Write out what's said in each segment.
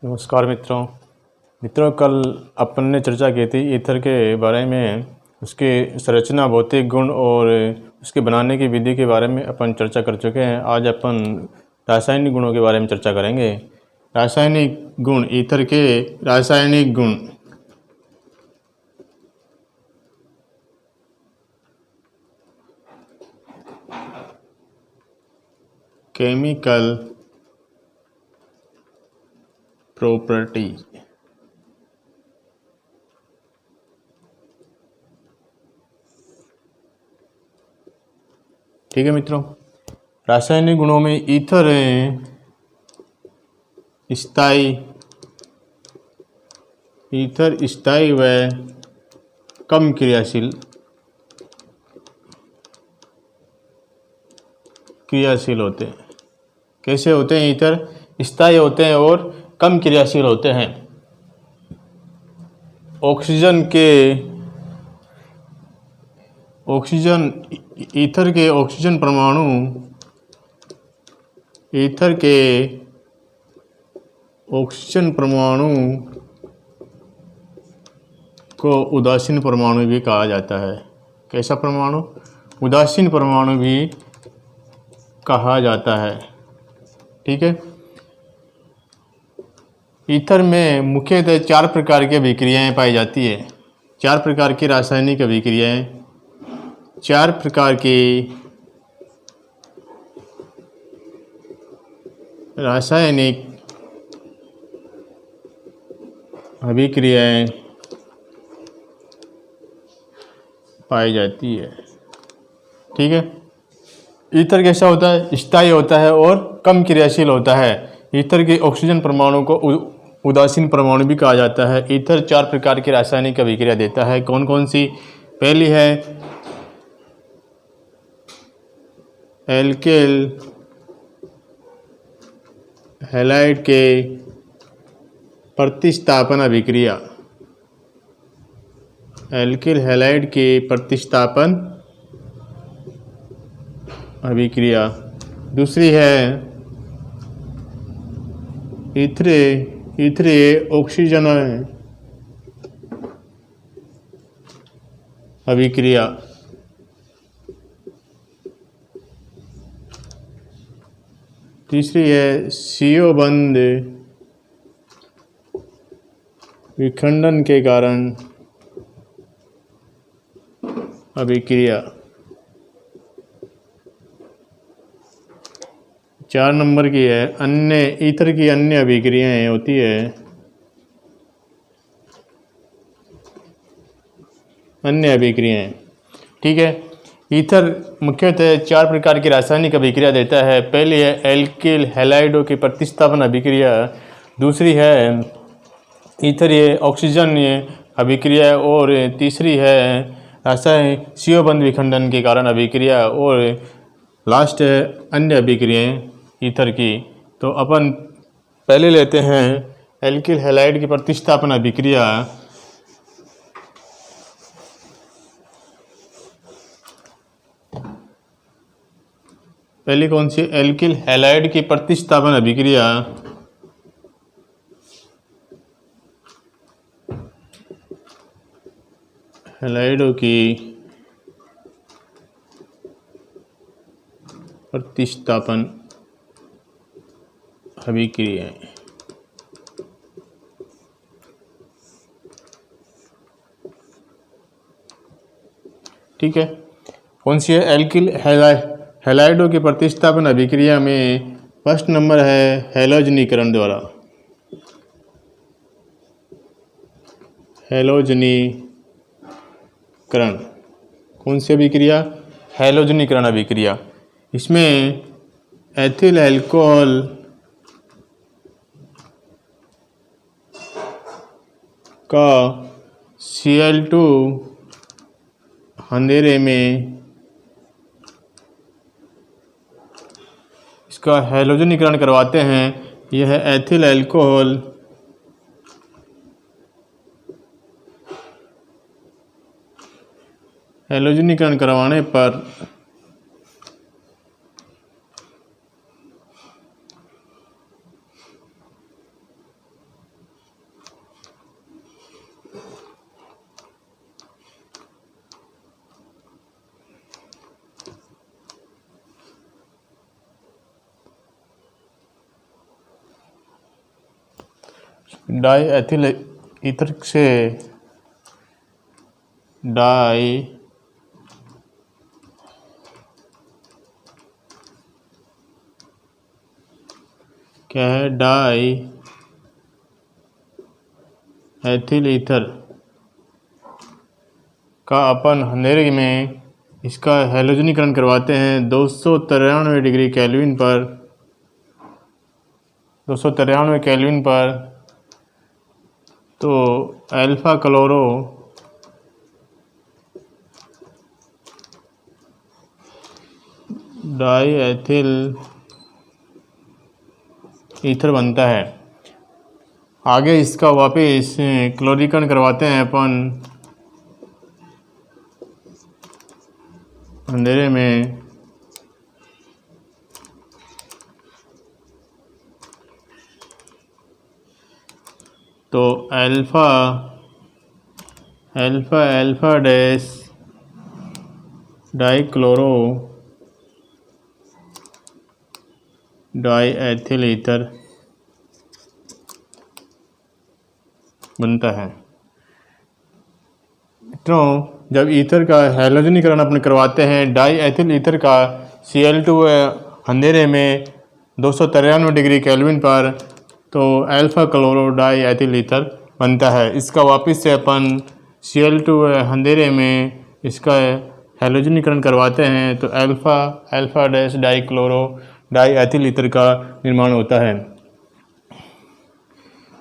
नमस्कार मित्रों कल अपन ने चर्चा की थी ईथर के बारे में, उसकी संरचना, भौतिक गुण और उसके बनाने की विधि के बारे में अपन चर्चा कर चुके हैं। आज अपन रासायनिक गुणों के बारे में चर्चा करेंगे। रासायनिक गुण, ईथर के रासायनिक गुण। Chemical property. ठीक है मित्रों, रासायनिक गुणों में ईथर स्थायी व कम क्रियाशील होते हैं। कैसे होते हैं? ईथर स्थायी होते हैं और कम क्रियाशील होते हैं। ईथर के ऑक्सीजन परमाणु को उदासीन परमाणु भी कहा जाता है। कैसा परमाणु? उदासीन परमाणु भी कहा जाता है। ठीक है। ईथर में मुख्यतः 4 प्रकार की अभिक्रियाएं पाई जाती है। 4 प्रकार की रासायनिक अभिक्रियाएं, 4 प्रकार की रासायनिक अभिक्रियाएं पाई जाती है। ठीक है। ईथर कैसा होता है? स्थायी होता है और कम क्रियाशील होता है। ईथर के ऑक्सीजन परमाणु को उदासीन परमाणु भी कहा जाता है। ईथर 4 प्रकार की रासायनिक अभिक्रिया देता है। कौन कौन सी? पहली है एल्किल हैलाइड के प्रतिस्थापन अभिक्रिया। एल्किल हैलाइड के प्रतिस्थापन अभिक्रिया। दूसरी है ईथरे ऑक्सीजन अभिक्रिया। तीसरी है CO बंध विखंडन के कारण अभिक्रिया। 4 नंबर की है ईथर की अन्य अभिक्रियाएं होती है। अन्य अभिक्रियाएं। ठीक है। ईथर मुख्यतः 4 प्रकार की रासायनिक अभिक्रिया देता है। पहली है एल्किल हैलाइडों की प्रतिस्थापन अभिक्रिया। दूसरी है ईथर ऑक्सीजन अभिक्रिया। और तीसरी है रासायनिक CO बंध विखंडन के कारण अभिक्रिया। और लास्ट है अन्य अभिक्रियाएं ईथर की। तो अपन पहले लेते हैं एल्किल हैलाइड की प्रतिस्थापन अभिक्रिया। पहली कौन सी? एल्किल हैलाइड की प्रतिस्थापन अभिक्रिया। हैलाइडों की प्रतिस्थापन अभिक्रिया। ठीक है। कौन सी है? एल्किल हैलाइडों की प्रतिस्थापन अभिक्रिया में फर्स्ट नंबर है हैलोजनीकरण द्वारा। हैलोजनीकरण। कौन सी अभिक्रिया? हैलोजनीकरण अभिक्रिया। इसमें एथिल अल्कोहल का Cl2 अंधेरे में इसका हैलोजनीकरण करवाते हैं। यह एथिल अल्कोहल हैलोजनीकरण करवाने पर डाई एथिल ईथर से डाई क्या है, डाई एथिल ईथर का अपन अंधेरे में इसका हैलोजनीकरण करवाते हैं 293 डिग्री केल्विन पर, 293 केल्विन पर, तो alpha chloro die ethyl ether बनता है। आगे इसका वापस क्लोरीकरण करवाते हैं अपन अंधेरे में, तो alpha alpha alpha dash die chloro die ethyl ether बनता है। तो जब ईथर का हैलोजनीकरण अपन करवाते हैं डाई एथिल ईथर का Cl2 अंधेरे में 293 डिग्री केल्विन पर, तो alpha chloro die ethyl ether बनता है। इसका वापस से अपन Cl2 अंधेरे में इसका हैलोजनीकरण करवाते हैं, तो alpha alpha dash die chloro die ethyl ether का निर्माण होता है।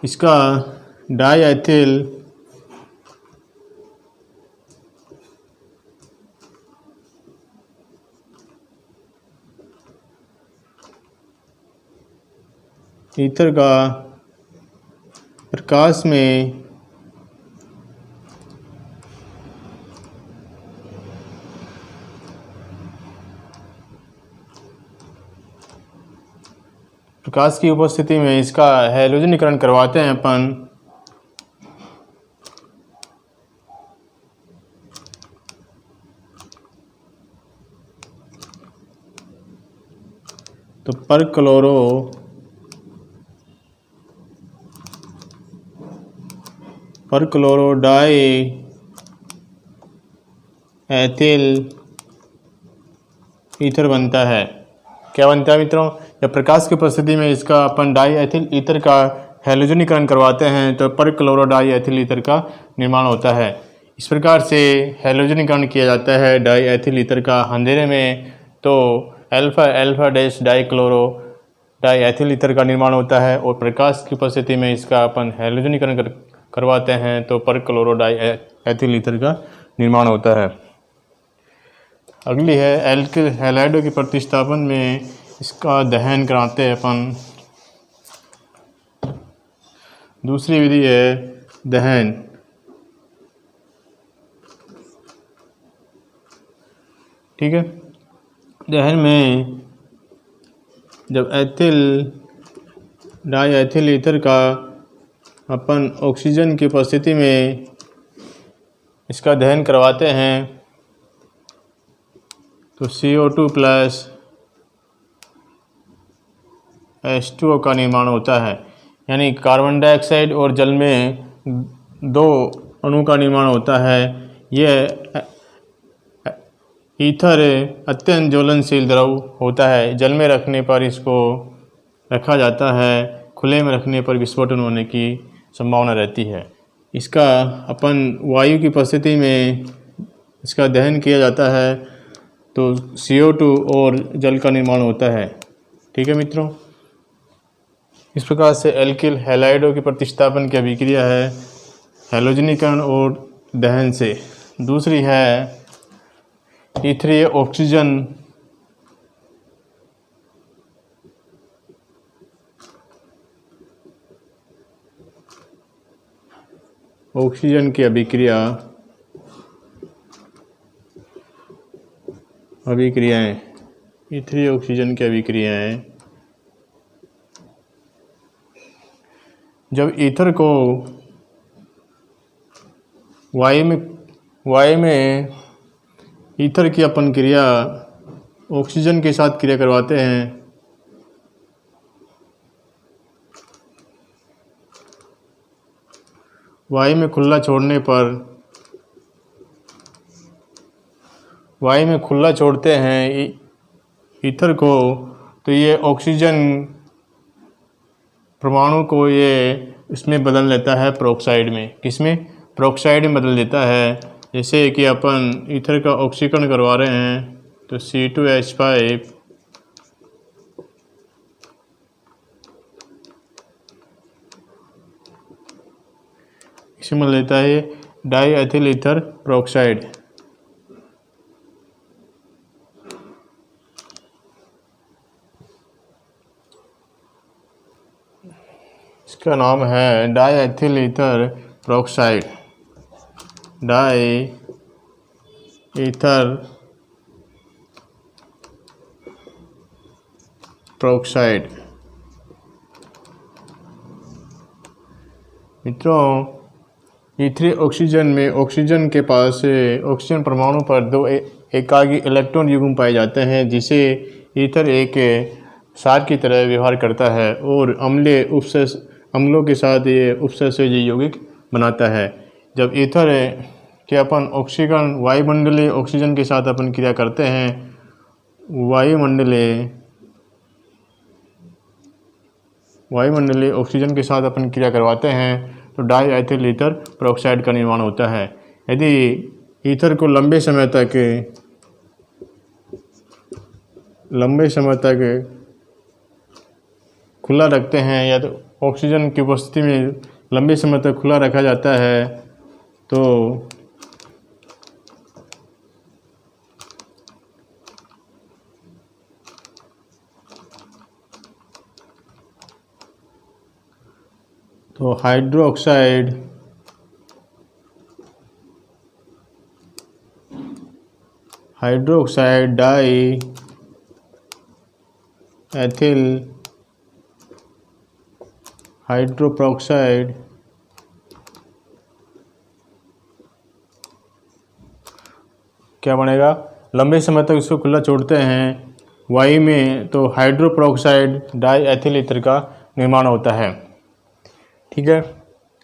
इसका डाई एथिल ईथर का प्रकाश में प्रकाश की उपस्थिति में इसका हैलोजनीकरण करवाते हैं अपन, तो पर क्लोरो डाई एथिल ईथर बनता है। क्या बनता है मित्रों, जब प्रकाश की उपस्थिति में इसका अपन डाई एथिल ईथर का हैलोजनीकरण करवाते हैं तो पर क्लोरो डाई एथिल ईथर का निर्माण होता है। इस प्रकार से हैलोजनीकरण किया जाता है डाई एथिल ईथर का अंधेरे में, तो alpha alpha dash die chloro die ethyl ether का निर्माण होता है, और प्रकाश की उपस्थिति में इसका अपन हैलोजनीकरण करवाते हैं तो पर क्लोरो डाई एथिल ईथर का निर्माण होता है। अगली है एल्किल हैलाइडों के प्रतिस्थापन में इसका दहन कराते हैं अपन। दूसरी विधि है दहन। ठीक है, दहन में जब एथिल डाई एथिल ईथर का अपन ऑक्सीजन की उपस्थिति में इसका दहन करवाते हैं तो CO2 प्लस H2O का निर्माण होता है, यानी कार्बन डाइऑक्साइड और जल में दो अणु का निर्माण होता है। यह ईथर अत्यंत ज्वलनशील द्रव होता है, जल में रखने पर इसको रखा जाता है, खुले में रखने पर विस्फोटन होने की संभावना रहती है। इसका अपन वायु की उपस्थिति में इसका दहन किया जाता है तो CO2 और जल का निर्माण होता है। ठीक है मित्रों, इस प्रकार से एल्किल हैलाइडों की प्रतिस्थापन की अभिक्रिया है हैलोजनीकरण और दहन से। दूसरी है E3 ऑक्सीजन की अभिक्रियाएं E3 ऑक्सीजन की अभिक्रियाएं जब ईथर को वायु में ईथर की अपन क्रिया ऑक्सीजन के साथ क्रिया करवाते हैं वायु में खुला छोड़ने पर, वायु में खुला छोड़ते हैं ईथर को, तो ये ऑक्सीजन परमाणु को ये इसमें बदल देता है पेरोक्साइड में। किसमें? पेरोक्साइड में बदल देता है। जैसे कि अपन ईथर का ऑक्सीकरण करवा रहे हैं तो C2H5 इसमें बदल देता है डाई एथिल ईथर पेरोक्साइड। इसका नाम है di ethyl ether peroxide, di ether peroxide. मित्रों, ईथर ऑक्सीजन में ऑक्सीजन के पास ऑक्सीजन परमाणु पर दो एकाकी इलेक्ट्रॉन युग्म पाए जाते हैं, जिसे ईथर एक क्षार की तरह व्यवहार करता है और अम्लों के साथ ये उपसंयोजी यौगिक बनाता है। जब ईथर के अपन ऑक्सीकरण वायुमंडलीय ऑक्सीजन के साथ अपन क्रिया करते हैं, वायुमंडलीय ऑक्सीजन के साथ अपन क्रिया करवाते हैं तो डाई एथिल ईथर पेरोक्साइड का निर्माण होता है। यदि ईथर को लंबे समय तक खुला रखते हैं या तो ऑक्सीजन की उपस्थिति में लंबे समय तक खुला रखा जाता है तो हाइड्रोक्साइड डाई एथिल हाइड्रोपेरोक्साइड क्या बनेगा? लंबे समय तक इसको खुला छोड़ते हैं वायु में तो हाइड्रोपेरोक्साइड डाई एथिल ईथर का निर्माण होता है। ठीक है,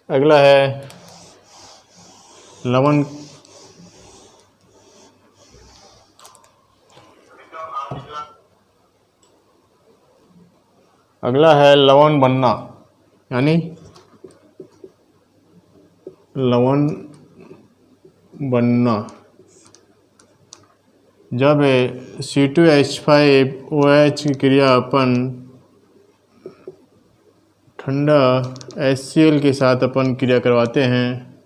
अगला है लवण। अगला है लवण बनना, यानी लवण बनना। जब C2H5OH की क्रिया अपन ठंडा HCl के साथ अपन क्रिया करवाते हैं,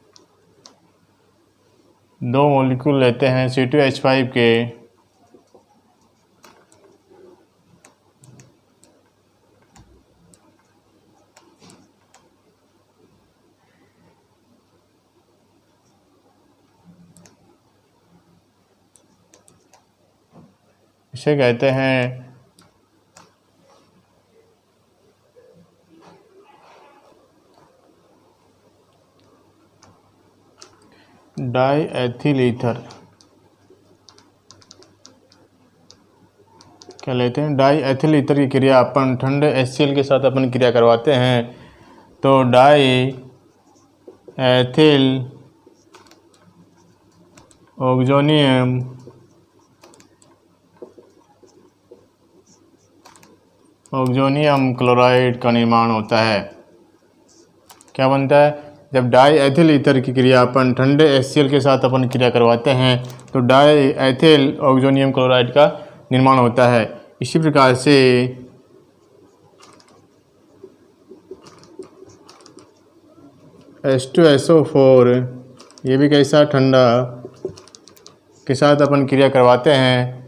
दो मॉलिक्यूल लेते हैं C2H5 के, इसे कहते हैं डाई एथिल ईथर। क्या लेते हैं? डाई एथिल ईथर की क्रिया अपन ठंडे HCl के साथ अपन क्रिया करवाते हैं तो डाई एथिल ऑक्सोनियम क्लोराइड का निर्माण होता है। क्या बनता है? जब डाई एथिल ईथर की क्रिया अपन ठंडे HCl के साथ अपन क्रिया करवाते हैं तो डाई एथिल ऑक्सोनियम क्लोराइड का निर्माण होता है। इसी प्रकार से H2SO4 ये भी कैसा ठंडा के साथ अपन क्रिया करवाते हैं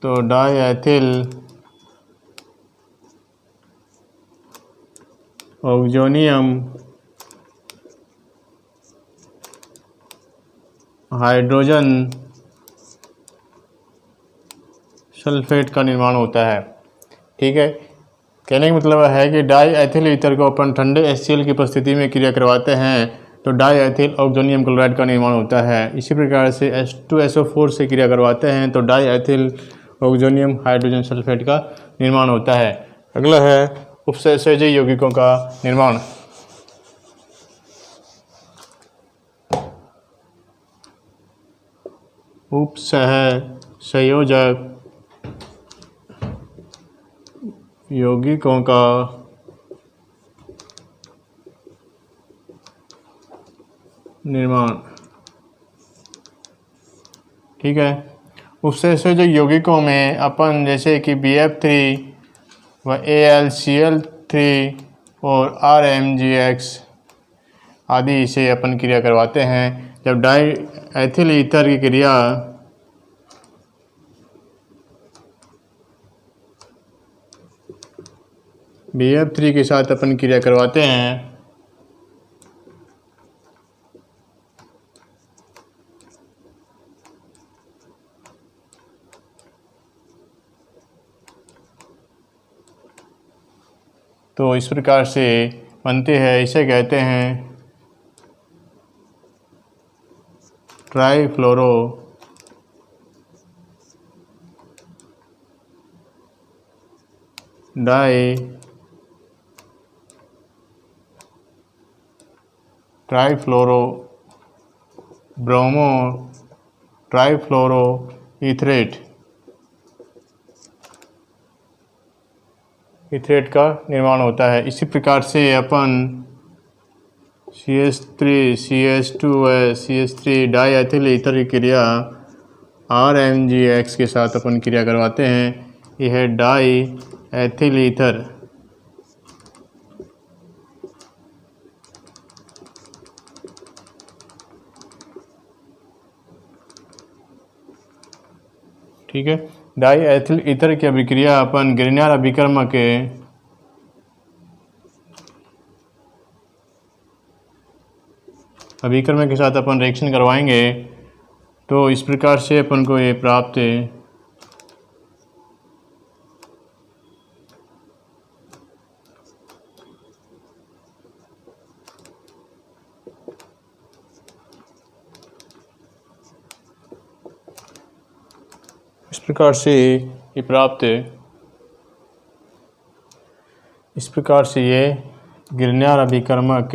तो die ethyl oxonium hydrogen sulphate का निर्माण होता है। ठीक है, कहने का मतलब है कि डाई एथिल ईथर को अपन ठंडे HCl की उपस्थिति में क्रिया करवाते हैं तो डाई एथिल ऑक्सोनियम क्लोराइड का निर्माण होता है। इसी प्रकार से H2SO4 से क्रिया करवाते हैं तो die ethyl oxonium hydrogen sulphate का निर्माण होता है। अगला है उपसहसंयोजी यौगिकों का निर्माण। उपसहसंयोजक यौगिकों का निर्माण। ठीक है, उपसहसंयोजक यौगिकों में अपन जैसे कि BF3 व AlCl3 और RMgX आदि से अपन क्रिया करवाते हैं। जब डाई एथिल ईथर की क्रिया BF3 के साथ अपन क्रिया करवाते हैं तो इस प्रकार से बनते हैं। इसे कहते हैं trifluoro di trifluoro bromo trifluoro etherate का निर्माण होता है। इसी प्रकार से अपन CH3 CH2 व CH3 डाई एथिल ईथर की क्रिया RMgX के साथ अपन क्रिया करवाते हैं। यह डाई एथिल ईथर ठीक है, डाई एथिल ईथर की अभिक्रिया अपन ग्रिग्नार अभिकर्मक के साथ अपन रिएक्शन करवाएंगे तो इस प्रकार से अपन को ये प्राप्त इस प्रकार से ये ग्रिग्नार अभिकर्मक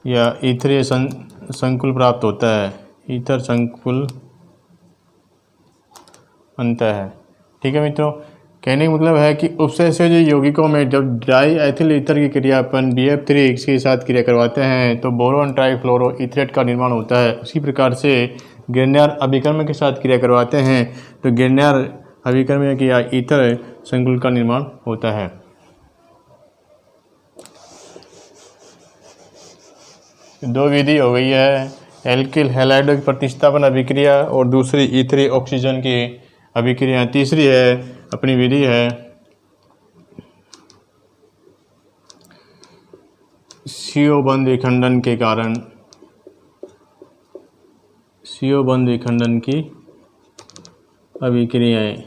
या ईथरीय संकुल प्राप्त होता है। ईथर संकुल बनता है। ठीक है मित्रों, कहने का मतलब है कि उपसहसंयोजी यौगिकों में जब डाई एथिल ईथर की क्रिया अपन BF3 के साथ क्रिया करवाते हैं तो बोरोन ट्राईफ्लोरो ईथरेट का निर्माण होता है। उसी प्रकार से ग्रिग्नार अभिकर्मक के साथ क्रिया करवाते हैं तो ग्रिग्नार अभिकर्मक या ईथर संकुल का निर्माण होता है। दो विधि हो गई है, एल्किल हैलाइडों की प्रतिस्थापन अभिक्रिया और दूसरी ईथरी ऑक्सीजन की अभिक्रिया। तीसरी है अपनी विधि है CO बंध विखंडन के कारण CO बंध विखंडन की अभिक्रियाएं।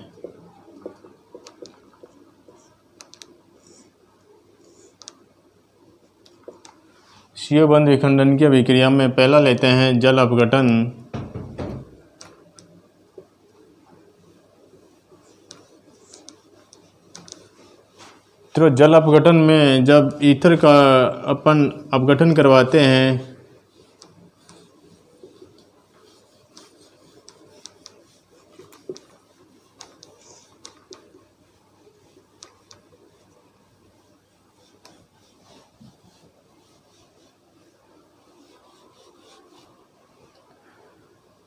CO बंध विखंडन की अभिक्रिया में पहला लेते हैं जल अपघटन। तो जल अपघटन में जब ईथर का अपन अपघटन करवाते हैं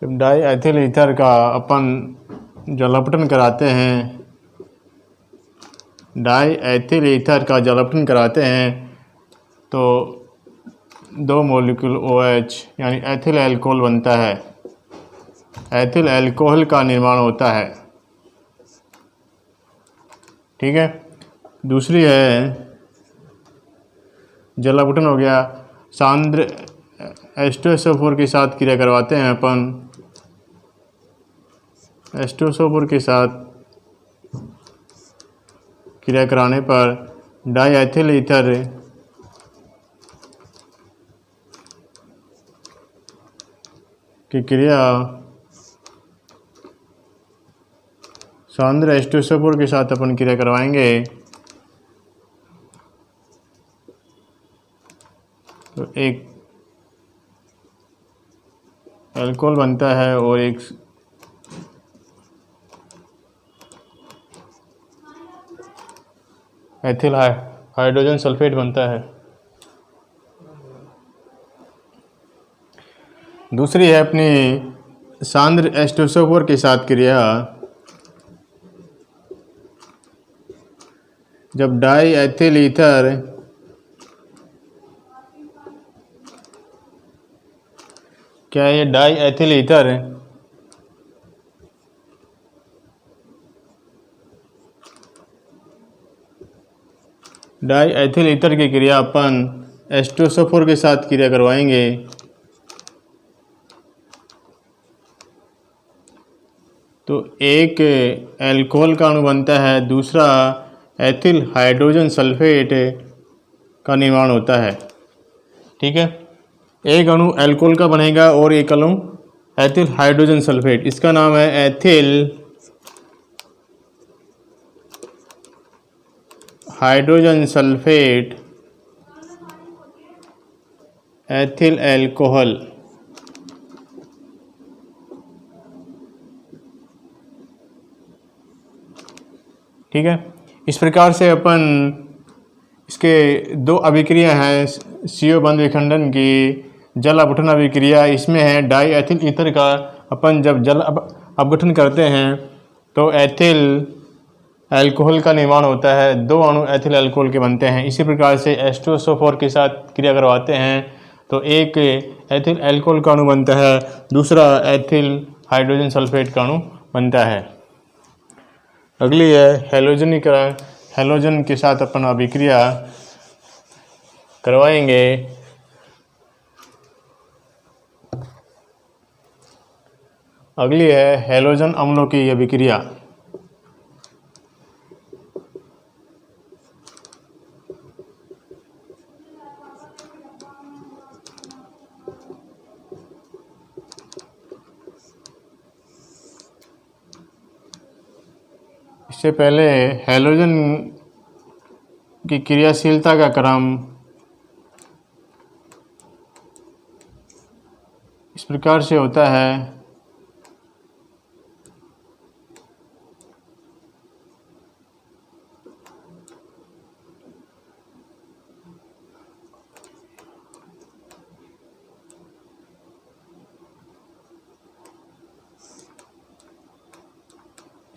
जब डाई एथिल ईथर का अपन जलापटन कराते हैं डाई एथिल ईथर का जलापटन कराते हैं तो दो मॉलिक्यूल OH यानी एथिल अल्कोहल बनता है। एथिल अल्कोहल का निर्माण होता है। ठीक है, दूसरी है जलापटन हो गया सांद्र H2SO4 के साथ क्रिया करवाते हैं अपन H2SO4 के साथ क्रिया कराने पर डाईएथिल ईथर की क्रिया सांद्र H2SO4 के साथ अपन क्रिया करवाएंगे तो एक अल्कोहल बनता है और एक एथिल हाइड्रोजन सल्फेट बनता है। दूसरी है अपनी सांद्र H2SO4 के साथ क्रिया जब डाई एथिल ईथर क्या है ये डाई एथिल ईथर की क्रिया अपन H2SO4 के साथ क्रिया करवाएंगे तो एक अल्कोहल का अणु बनता है, दूसरा एथिल हाइड्रोजन सल्फेट का निर्माण होता है। ठीक है, एक अणु अल्कोहल का बनेगा और एक अणु एथिल हाइड्रोजन सल्फेट, इसका नाम है ethyl hydrogen sulphate ethyl alcohol. ठीक है, इस प्रकार से अपन इसके दो अभिक्रिया हैं CO बंध विखंडन की जल अपघटन अभिक्रिया। इसमें है डाई एथिल ईथर का अपन जब जल अपघटन करते हैं तो एथिल अल्कोहल का निर्माण होता है, दो अणु एथिल अल्कोहल के बनते हैं। इसी प्रकार से H2SO4 के साथ क्रिया करवाते हैं तो एक एथिल अल्कोहल का अणु बनता है, दूसरा एथिल हाइड्रोजन सल्फेट का अणु बनता है। अगली है हैलोजनीकरण। हैलोजन के साथ अपन अभिक्रिया करवाएंगे अगली है हैलोजन अम्लों की अभिक्रिया। इससे पहले हैलोजन की क्रियाशीलता का क्रम इस प्रकार से होता है।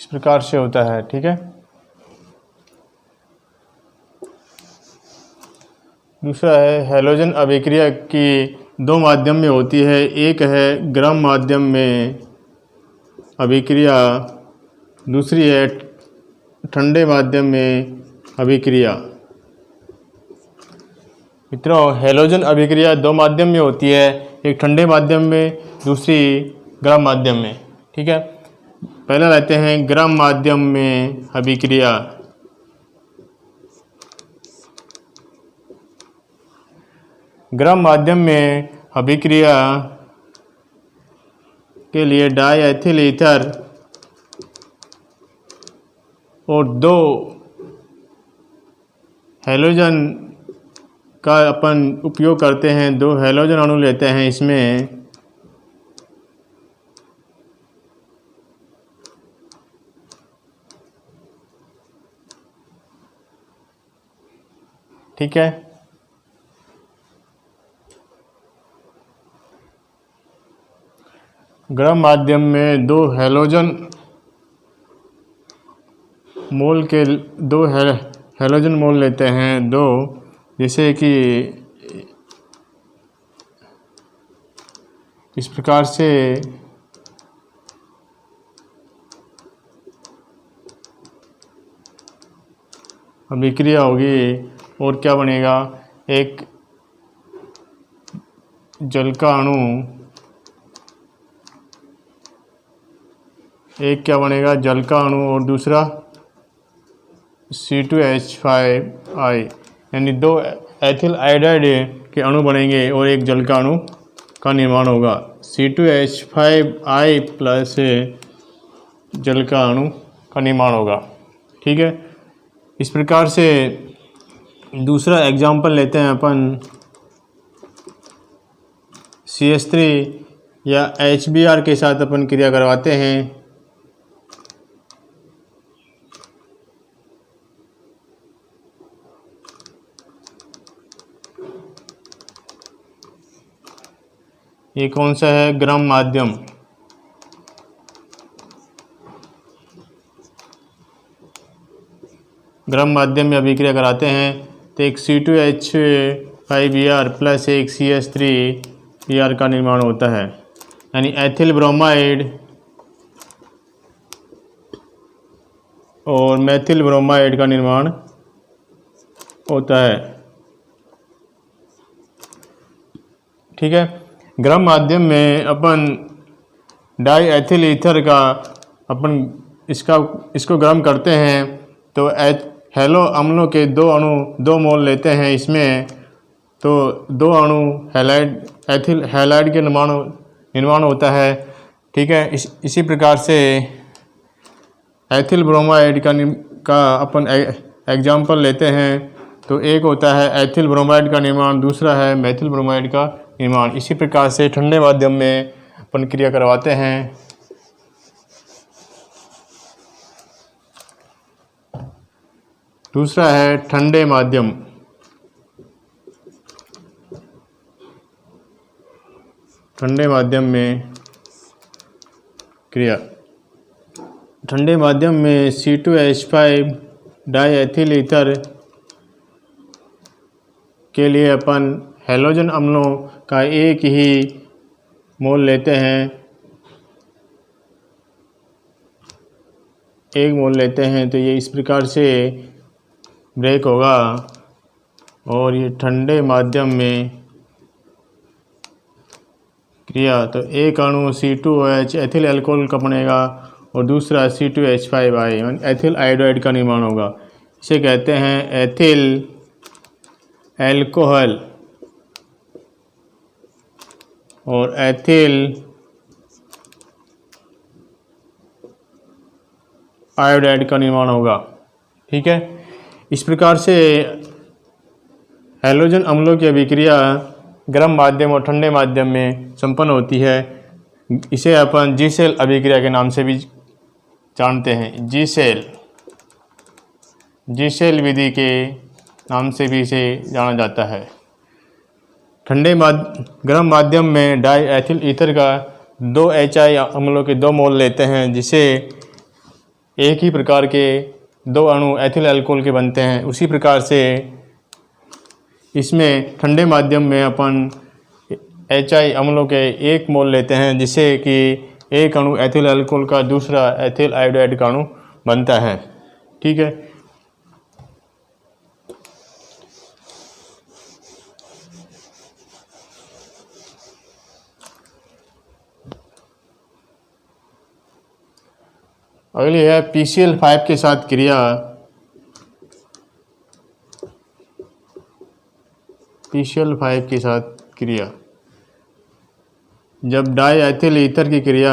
इस प्रकार से होता है। ठीक है, दूसरा है हैलोजन अभिक्रिया की दो माध्यम में होती है, एक है गर्म माध्यम में अभिक्रिया, दूसरी है ठंडे माध्यम में अभिक्रिया। मित्रों, हैलोजन अभिक्रिया दो माध्यम में होती है, एक ठंडे माध्यम में, दूसरी गर्म माध्यम में। ठीक है, पहले लेते हैं गर्म माध्यम में अभिक्रिया। गर्म माध्यम में अभिक्रिया के लिए डाई एथिल ईथर और दो हैलोजन का अपन उपयोग करते हैं, दो हैलोजन अणु लेते हैं इसमें। ठीक है, गर्म माध्यम में दो हैलोजन मोल के दो हैलोजन मोल लेते हैं, दो, जैसे कि इस प्रकार से अभिक्रिया होगी और क्या बनेगा, एक जल का अणु एक क्या बनेगा, जल का अणु, और दूसरा C2H5I, यानी 2 एथिल आयोडाइड के अणु बनेंगे और एक जल का अणु का निर्माण होगा। C2H5I प्लस जल का अणु का निर्माण होगा। ठीक है, इस प्रकार से दूसरा एग्जाम्पल लेते हैं अपन, CH3 या HBr के साथ अपन क्रिया करवाते हैं। ये कौन सा है, गर्म माध्यम। गर्म माध्यम में अभिक्रिया कराते हैं तो एक C2H5Br प्लस एक CH3Br का निर्माण होता है, यानी एथिल ब्रोमाइड और मेथिल ब्रोमाइड का निर्माण होता है। ठीक है, गर्म माध्यम में अपन डाई एथिल ईथर का अपन इसको गर्म करते हैं तो हेलो अम्लों के 2 मोल लेते हैं इसमें, तो 2 अणु एथिल हैलाइड के निर्माण होता है। ठीक है, इसी प्रकार से एथिल ब्रोमाइड का अपन एग्जाम्पल लेते हैं तो एक होता है एथिल ब्रोमाइड का निर्माण, दूसरा है मेथिल ब्रोमाइड का निर्माण। इसी प्रकार से ठंडे माध्यम में अपन क्रिया करवाते हैं। दूसरा है ठंडे माध्यम। ठंडे माध्यम में क्रिया, ठंडे माध्यम में C2H5 डाई एथिल ईथर के लिए अपन हैलोजन अम्लों का एक ही मोल लेते हैं, तो ये इस प्रकार से ब्रेक होगा और ये ठंडे माध्यम में क्रिया, तो एक अणु C2OH एथिल अल्कोहल का बनेगा और दूसरा C2H5I एथिल आयोडाइड का निर्माण होगा। इसे कहते हैं एथिल अल्कोहल और एथिल आयोडाइड का निर्माण होगा। ठीक है, इस प्रकार से हैलोजन अम्लों की अभिक्रिया गर्म माध्यम और ठंडे माध्यम में संपन्न होती है। इसे अपन जी-सेल अभिक्रिया के नाम से भी जानते हैं। जी-सेल विधि के नाम से भी इसे जाना जाता है। गर्म माध्यम में डाई एथिल ईथर का 2 HI अम्लों के 2 मोल लेते हैं, जिसे एक ही प्रकार के 2 अणु एथिल अल्कोहल के बनते हैं। उसी प्रकार से इसमें ठंडे माध्यम में अपन HI अम्लों के 1 मोल लेते हैं, जिससे कि एक अणु एथिल अल्कोहल का, दूसरा एथिल आयोडाइड का अणु बनता है। ठीक है, अगली है PCl5 के साथ क्रिया। PCl5 के साथ क्रिया, जब डाई एथिल ईथर की क्रिया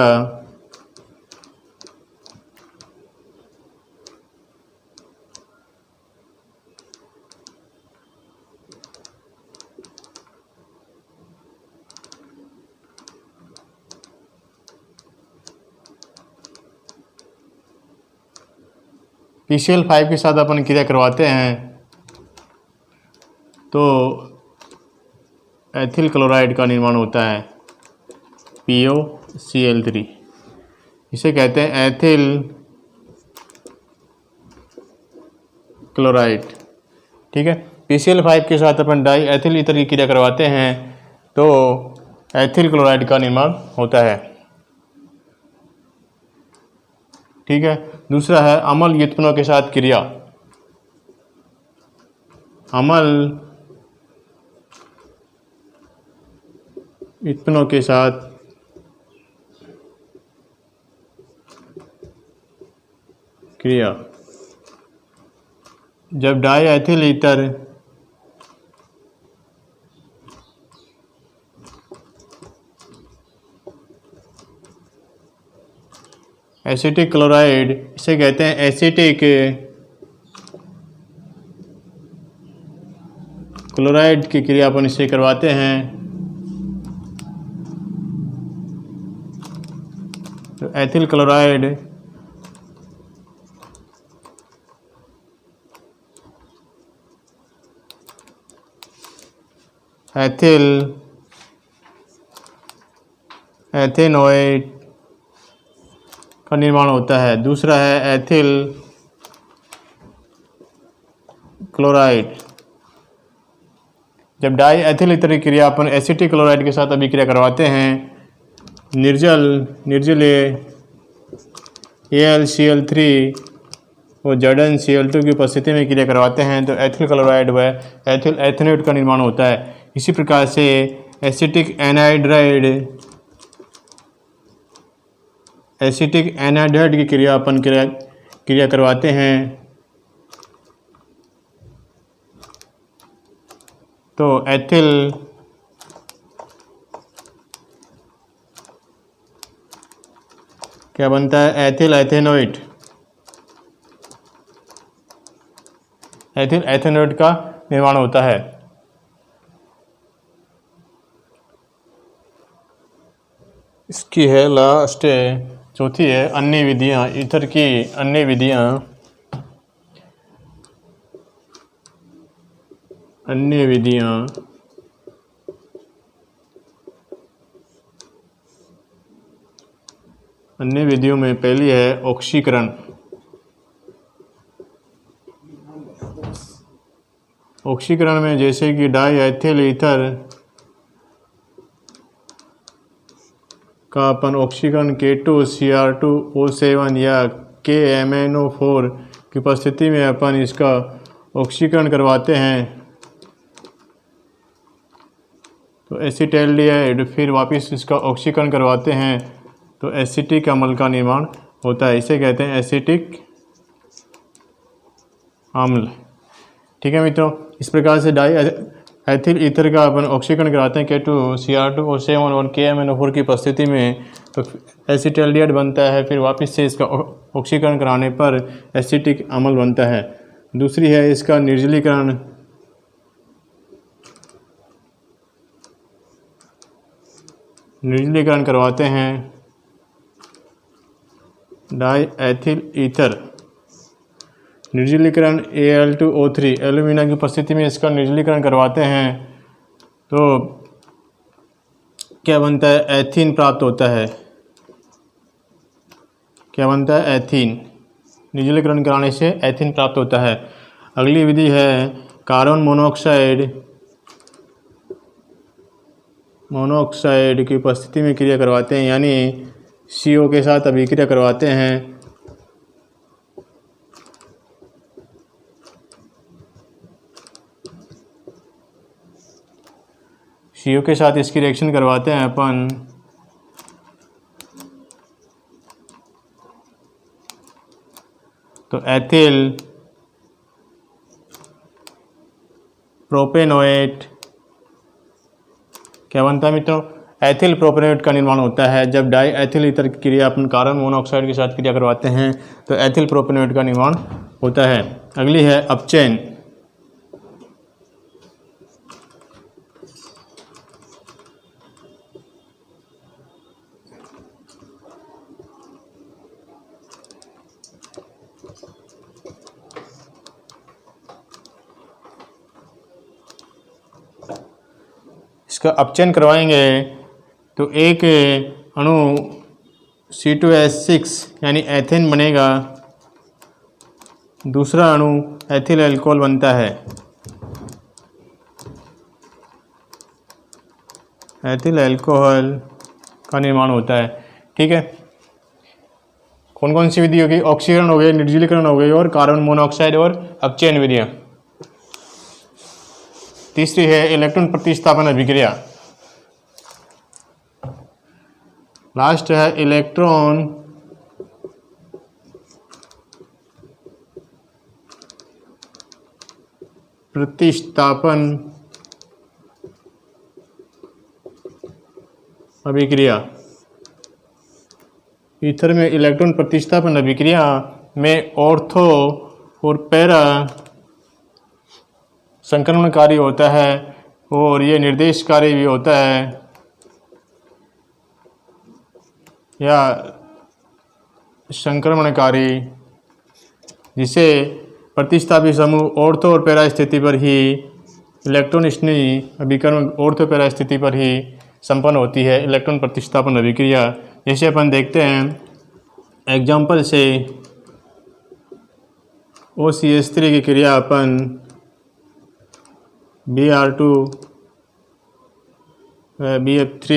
PCl5 के साथ अपन क्रिया करवाते हैं तो एथिल क्लोराइड का निर्माण होता है, POCl3। इसे कहते हैं एथिल क्लोराइड। ठीक है, PCl5 के साथ अपन डाई एथिल ईथर की क्रिया करवाते हैं तो एथिल क्लोराइड का निर्माण होता है। ठीक है, दूसरा है अम्ल व्युत्पन्नों के साथ क्रिया। अम्ल व्युत्पन्नों के साथ क्रिया। जब die ethyl ether acetic chloride, इसे कहते हैं एसिटिक क्लोराइड की क्रिया अपन इससे करवाते हैं, तो एथिल क्लोराइड एथिल एथेनोएट का निर्माण होता है। दूसरा है एथिल क्लोराइड। जब डाई एथिल ईथर की क्रिया अपन एसिटिक क्लोराइड के साथ अभिक्रिया करवाते हैं, निर्जलीय AlCl3 और ZnCl2 की उपस्थिति में क्रिया करवाते हैं, तो एथिल क्लोराइड व एथिल एथेनोएट का निर्माण होता है। इसी प्रकार से एसिटिक एनाहाइड्राइड की क्रिया अपन क्रिया करवाते हैं, तो एथिल क्या बनता है, एथिल एथेनोएट। एथिल एथेनोएट का निर्माण होता है। इसकी है लास्ट चौथी है अन्य विधियां। ईथर की अन्य विधियां, अन्य विधियों में पहली है ऑक्सीकरण। ऑक्सीकरण में जैसे कि डाई एथिल ईथर का अपन ऑक्सीकरण K2Cr2O7 या KMnO4 की उपस्थिति में अपन इसका ऑक्सीकरण करवाते हैं, तो एसिटाल्डिहाइड, फिर वापस इसका ऑक्सीकरण करवाते हैं, तो एसिटिक अम्ल का निर्माण होता है। इसे कहते हैं एसिटिक अम्ल। ठीक है मित्रों, इस प्रकार से डाई एथिल ईथर का अपन ऑक्सीकरण कराते हैं K2Cr2O7 और KMnO4 की उपस्थिति में, तो एसिटाल्डिहाइड बनता है। फिर वापस से इसका ऑक्सीकरण कराने पर एसिटिक अम्ल बनता है। दूसरी है इसका निर्जलीकरण। निर्जलीकरण करवाते हैं डाई एथिल ईथर। निर्जलीकरण Al2O3 एल्यूमिना की उपस्थिति में इसका निर्जलीकरण करवाते हैं, तो क्या बनता है, एथीन प्राप्त होता है। क्या बनता है, एथीन। निर्जलीकरण कराने से एथीन प्राप्त होता है। अगली विधि है कार्बन मोनोऑक्साइड की उपस्थिति में क्रिया करवाते हैं, यानी CO के साथ अभिक्रिया करवाते हैं, CO के साथ इसकी रिएक्शन करवाते हैं अपन, तो एथिल प्रोपेनोएट क्या बनता है मित्रों, एथिल प्रोपेनोएट का निर्माण होता है। जब डाई एथिल ईथर की क्रिया अपन कार्बन मोनोऑक्साइड के साथ क्रिया करवाते हैं, तो एथिल प्रोपेनोएट का निर्माण होता है। अगली है अपचयन। इसका अपचयन करवाएंगे तो एक अणु C2H6 यानी एथेन बनेगा, दूसरा अणु एथिल अल्कोहल बनता है। एथिल अल्कोहल का निर्माण होता है। ठीक है, कौन कौन सी विधि होगी, ऑक्सीकरण हो गई, निर्जलीकरण हो गई, और कार्बन मोनोऑक्साइड और अपचयन विधियां। तीसरी है इलेक्ट्रॉन प्रतिस्थापन अभिक्रिया। लास्ट है इलेक्ट्रॉन प्रतिस्थापन अभिक्रिया। ईथर में इलेक्ट्रॉन प्रतिस्थापन अभिक्रिया में ऑर्थो और पैरा संक्रमणकारी होता है और ये निर्देशकारी भी होता है, या संक्रमणकारी, जिसे प्रतिस्थापित समूह ऑर्थो और पैरा स्थिति पर ही इलेक्ट्रॉन स्नेही अभिकर्म ऑर्थो पैरा स्थिति पर ही संपन्न होती है इलेक्ट्रॉन प्रतिस्थापन अभिक्रिया। जैसे अपन देखते हैं एग्जाम्पल से OCH3 की क्रिया अपन Br2 BF3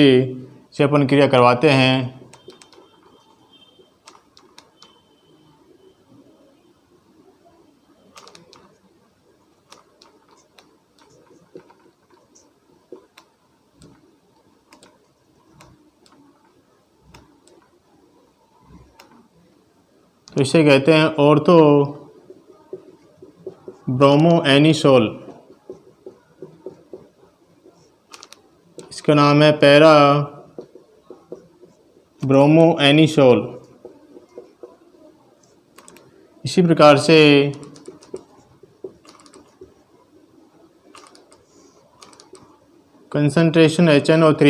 से अपन क्रिया करवाते हैं। तो इसे कहते हैं ऑर्थो ब्रोमो एनिसोल, इसका नाम है पैरा ब्रोमो एनिसोल। इसी प्रकार से कंसंट्रेशन HNO3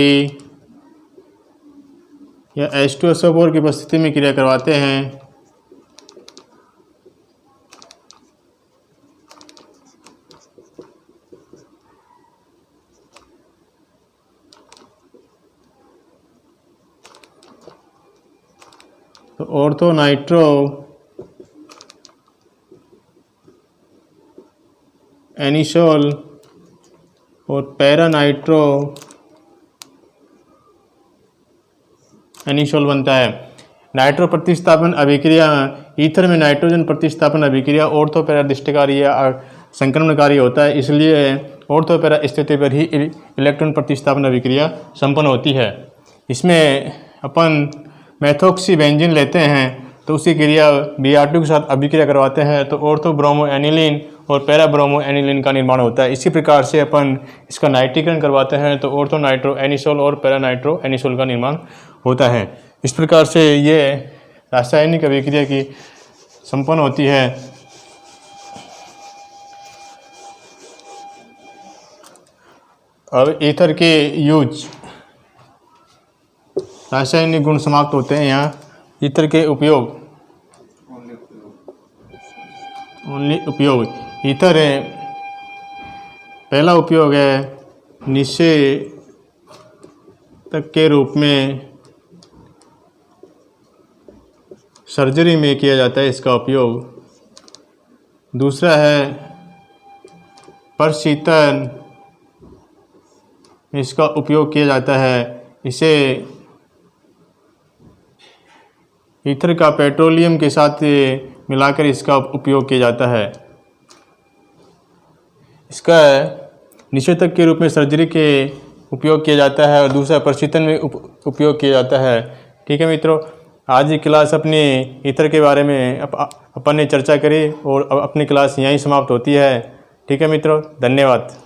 या H2SO4 की उपस्थिति में क्रिया करवाते हैं। तो ऑर्थो नाइट्रो एनिसोल और पैरा नाइट्रो एनिसोल बनता है। नाइट्रो प्रतिस्थापन अभिक्रिया ईथर में नाइट्रोजन प्रतिस्थापन अभिक्रिया ऑर्थो पैरा दिष्टकारी या संक्रमणकारी होता है, इसलिए ऑर्थो पैरा स्थिति पर ही इलेक्ट्रॉन प्रतिस्थापन अभिक्रिया संपन्न होती है। इसमें अपन मेथोक्सी बेंजीन लेते हैं तो उसी क्रिया Br2 के साथ अभिक्रिया करवाते हैं तो ऑर्थो ब्रोमो एनिलीन और पैरा ब्रोमो एनिलीन का निर्माण होता है। इसी प्रकार से अपन इसका नाइट्रीकरण करवाते हैं तो ऑर्थो नाइट्रो एनिसोल और पैरा नाइट्रो एनिसोल का निर्माण होता है। इस प्रकार से ये रासायनिक अभिक्रिया की संपन्न होती है। अब ईथर के यूज, रासायनिक गुण समाप्त होते हैं यहाँ। ईथर के उपयोग, ओनली उपयोग। ईथर है, पहला उपयोग है निषेधक के रूप में सर्जरी में किया जाता है इसका उपयोग। दूसरा है प्रशीतन, इसका उपयोग किया जाता है। इसे ईथर का पेट्रोलियम के साथ मिलाकर इसका उपयोग किया जाता है। इसका निषेधक के रूप में सर्जरी के उपयोग किया जाता है और दूसरा प्रशीतन में उपयोग किया जाता है। ठीक है मित्रों, आज की क्लास अपनी ईथर के बारे में अपन ने चर्चा करी और अब अपनी क्लास यहीं समाप्त होती है। ठीक है मित्रों, धन्यवाद।